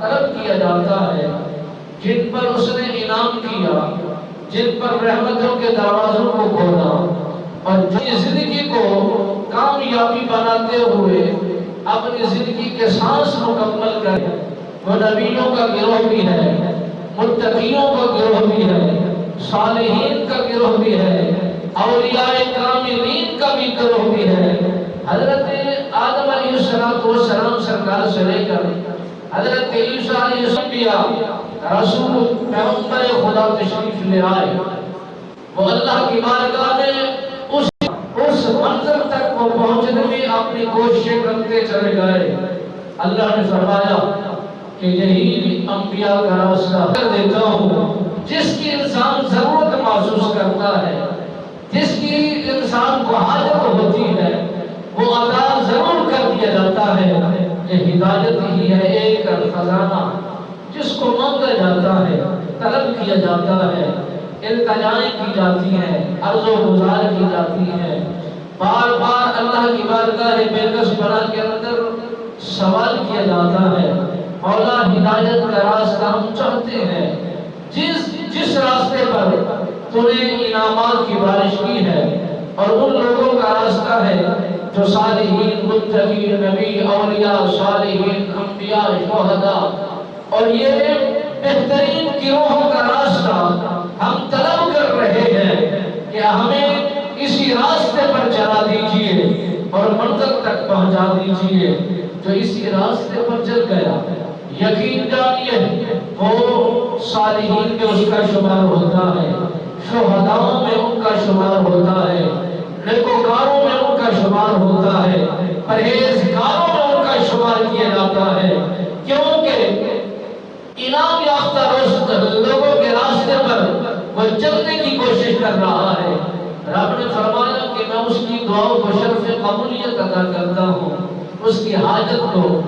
طلب کیا جاتا ہے، جن پر اس نے انعام کیا، جن پر رحمتوں کے دروازوں کو کھولا، اور جو زندگی کو کامیابی بناتے ہوئے اپنی زندگی کے سانس مکمل کرے، وہ نبیوں کا گروہ بھی ہے، متقیوں کا گروہ بھی ہے، صالحین کا گروہ بھی ہے، اولیاء کاملین کا بھی گروہ بھی ہے۔ حضرت آدم علیہ السلام سرکار سے لے کر حضرت عیسیٰ علیہ السلام رسول پیغمبر خدا تشریف لے آئے، وہ اللہ کی بارگاہ میں اس منزل تک وہ پہنچنے میں اپنی کوششیں کرتے چلے گئے۔ اللہ نے فرمایا کہ یہی انبیاء کا راستہ کر دیتا ہوں، جس کی انسان ضرورت محسوس کرتا ہے، جس کی انسان کو حاجت ہوتی ہے، وہ عطا ضرور کر دیا جاتا ہے۔ یہ ہدایت ہی ہے ایک خزانہ، جس کو مانگا جاتا ہے، طلب کیا جاتا ہے، التجائیں کی جاتی ہیں، عرض و گزار کی جاتی ہیں، بار بار اللہ کی بارگاہ بےکس بنا کے اندر سوال کیا جاتا ہے۔ مولا ہدایت کا راستہ ہم چاہتے ہیں، جس راستے پر تو نے انعامات کی بارش کی ہے، اور ان لوگوں کا راستہ ہے جو صالحین، متقین، نبی، اولیاء، صالحین، انبیاء، شہداء، اور یہ بہترین گروہوں کا راستہ ہم طلب کر رہے ہیں کہ ہمیں اسی راستے پر چلا دیجئے اور منزل تک پہنچا دیجئے۔ جو اسی راستے پر چل گیا، یقین جانیے وہ صالحین میں اس کا شمار ہوتا ہے، شہداؤں میں ان کا شمار ہوتا ہے، نیکوکاروں میں ان کا شمار ہوتا ہے، پرہیزگاروں میں ان کا شمار کیا جاتا ہے، کیونکہ انعام یافتہ لوگوں کے راستے پر وہ چلنے کی کوشش کر رہا ہے۔ رب نے فرمایا کہ میں اس کی دعاؤں کو شرف قبولیت عطا کرتا ہوں، اس کی حاجت کو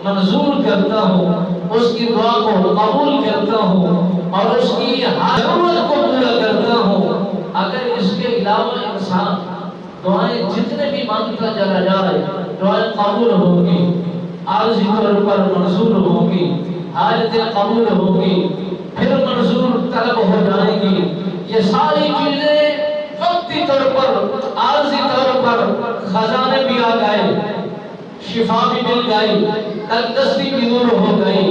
منظور کرتا ہوں، اس کی دعا کو قبول کرتا ہوں، اور اس کی ضرورت کو پورا کرتا ہوں۔ اگر اس کے علاوہ انسان دعائیں جتنے بھی مانگتا چلا جائے، دعائیں قبول ہوگی، عارضی طور پر منظور ہوگی، حاجتیں قبول ہوگی، پھر منظور طلب ہو جائیں گی۔ یہ ساری چیزیں وقتی طور پر، عارضی طور پر خزانے بھی آ گئے، شفا بھی مل گئی، تندرستی بھی دور ہو گئی،